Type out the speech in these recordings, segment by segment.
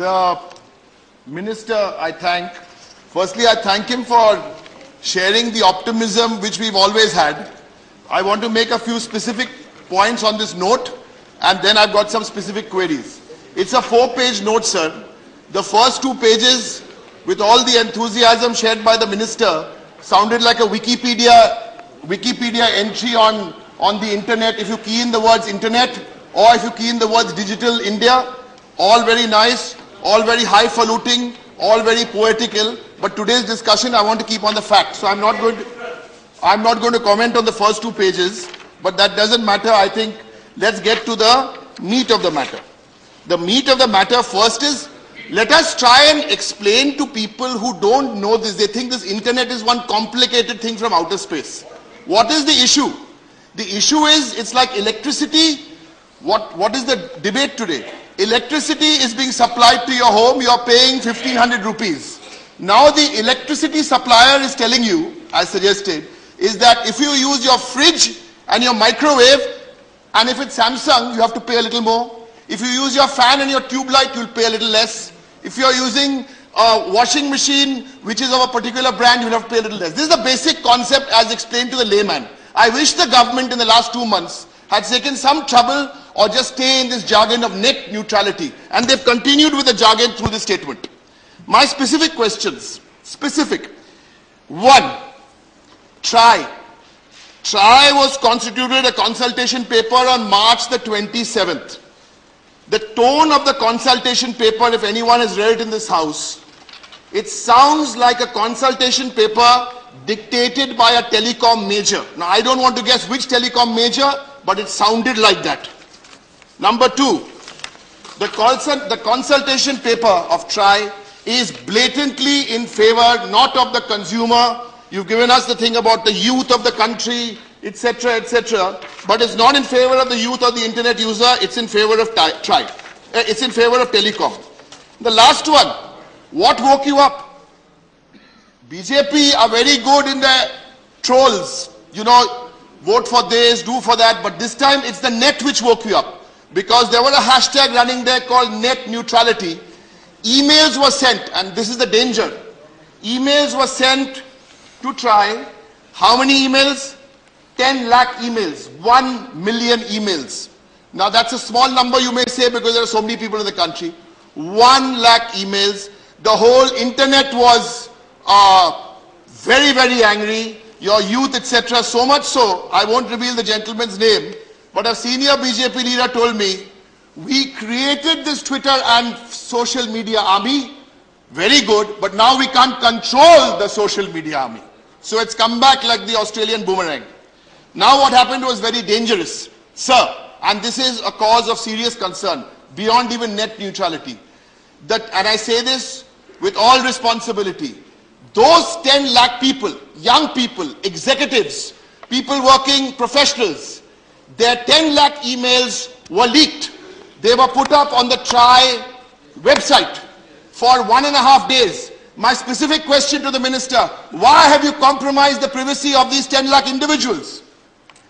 The Minister, firstly I thank him for sharing the optimism which we've always had. I want to make a few specific points on this note, and then I've got some specific queries. It's a 4-page note, sir. The first 2 pages, with all the enthusiasm shared by the Minister, sounded like a Wikipedia entry on the internet. If you key in the words internet, or if you key in the words digital India, all very nice, all very highfalutin, all very poetical. But today's discussion I want to keep on the facts. So I'm not going to comment on the first 2 pages, but that doesn't matter. I think let's get to the meat of the matter. The meat of the matter first is, let us try and explain to people who don't know this. They think this internet is one complicated thing from outer space. What is the issue? The issue is, it's like electricity. What is the debate today? Electricity is being supplied to your home, you are paying 1500 rupees. Now the electricity supplier is telling you, as suggested, is that if you use your fridge and your microwave, and if it's Samsung, you have to pay a little more. If you use your fan and your tube light, you'll pay a little less. If you're using a washing machine which is of a particular brand, you'll have to pay a little less. This is the basic concept as explained to the layman. I wish the government in the last 2 months had taken some trouble or just stay in this jargon of net neutrality. And they've continued with the jargon through this statement. My specific questions. Specific. 1. TRI. TRI was constituted a consultation paper on March the 27th. The tone of the consultation paper, if anyone has read it in this house, it sounds like a consultation paper dictated by a telecom major. Now, I don't want to guess which telecom major, but it sounded like that. Number 2, the consultation paper of TRI is blatantly in favor not of the consumer. You've given us the thing about the youth of the country, etc., etc., but it's not in favor of the youth or the internet user. It's in favor of TRI. It's in favor of telecom. The last one, what woke you up? BJP are very good in the trolls, you know, vote for this, do for that, but this time it's the net which woke you up, because there was a hashtag running there called Net Neutrality. Emails were sent, and this is the danger. Emails were sent to TRI. How many emails? 10 lakh emails, 1 million emails. Now that's a small number, you may say, because there are so many people in the country. 1 lakh emails. The whole internet was very, very angry. Your youth, etc. So much so, I won't reveal the gentleman's name, but a senior BJP leader told me, we created this Twitter and social media army, very good, but now we can't control the social media army. So it's come back like the Australian boomerang. Now what happened was very dangerous, sir, and this is a cause of serious concern, beyond even net neutrality. And I say this with all responsibility. Those 10 lakh people, young people, executives, people working, professionals, their 10 lakh emails were leaked. They were put up on the TRI website for 1.5 days. My specific question to the Minister, why have you compromised the privacy of these 10 lakh individuals?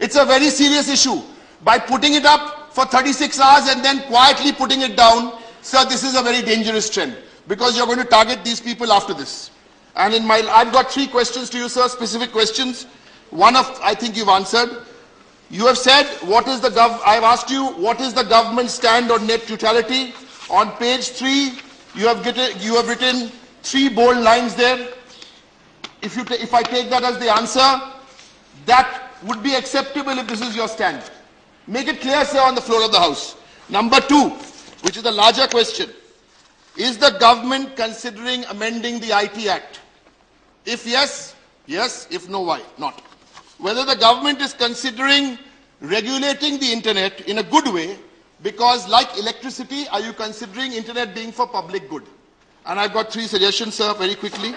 It's a very serious issue. By putting it up for 36 hours and then quietly putting it down, sir, this is a very dangerous trend, because you're going to target these people after this. And I've got 3 questions to you, sir, specific questions. One of, I think you've answered. You have said, I've asked you, what is the government stand on net neutrality? On page 3, you have written 3 bold lines there. If I take that as the answer, that would be acceptable if this is your stand. Make it clear, sir, on the floor of the House. Number 2, which is the larger question. Is the government considering amending the IT Act? If yes, yes. If no, why not? Whether the government is considering regulating the internet in a good way, because like electricity, are you considering internet being for public good? And I've got 3 suggestions, sir, very quickly.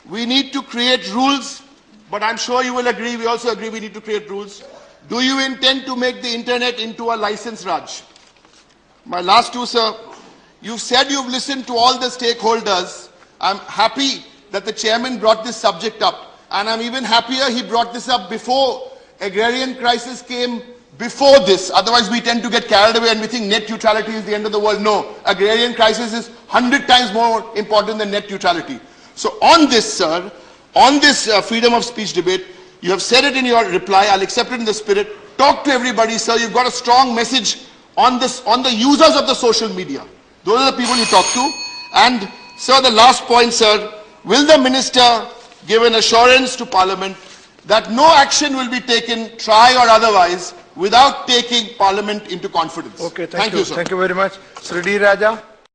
We need to create rules, but I'm sure you will agree, we also agree we need to create rules. Do you intend to make the internet into a license Raj? My last 2, sir. You've said you've listened to all the stakeholders. I'm happy that the chairman brought this subject up. And I'm even happier he brought this up before agrarian crisis came before this. Otherwise, we tend to get carried away and we think net neutrality is the end of the world. No, agrarian crisis is 100 times more important than net neutrality. So on this, sir, on this freedom of speech debate, you have said it in your reply. I'll accept it in the spirit. Talk to everybody, sir. You've got a strong message on this, on the users of the social media. Those are the people you talk to. And, sir, the last point, sir, will the minister give an assurance to Parliament that no action will be taken, try or otherwise, without taking Parliament into confidence? Okay, thank you. Sir. Thank you very much. Sri D. Raja.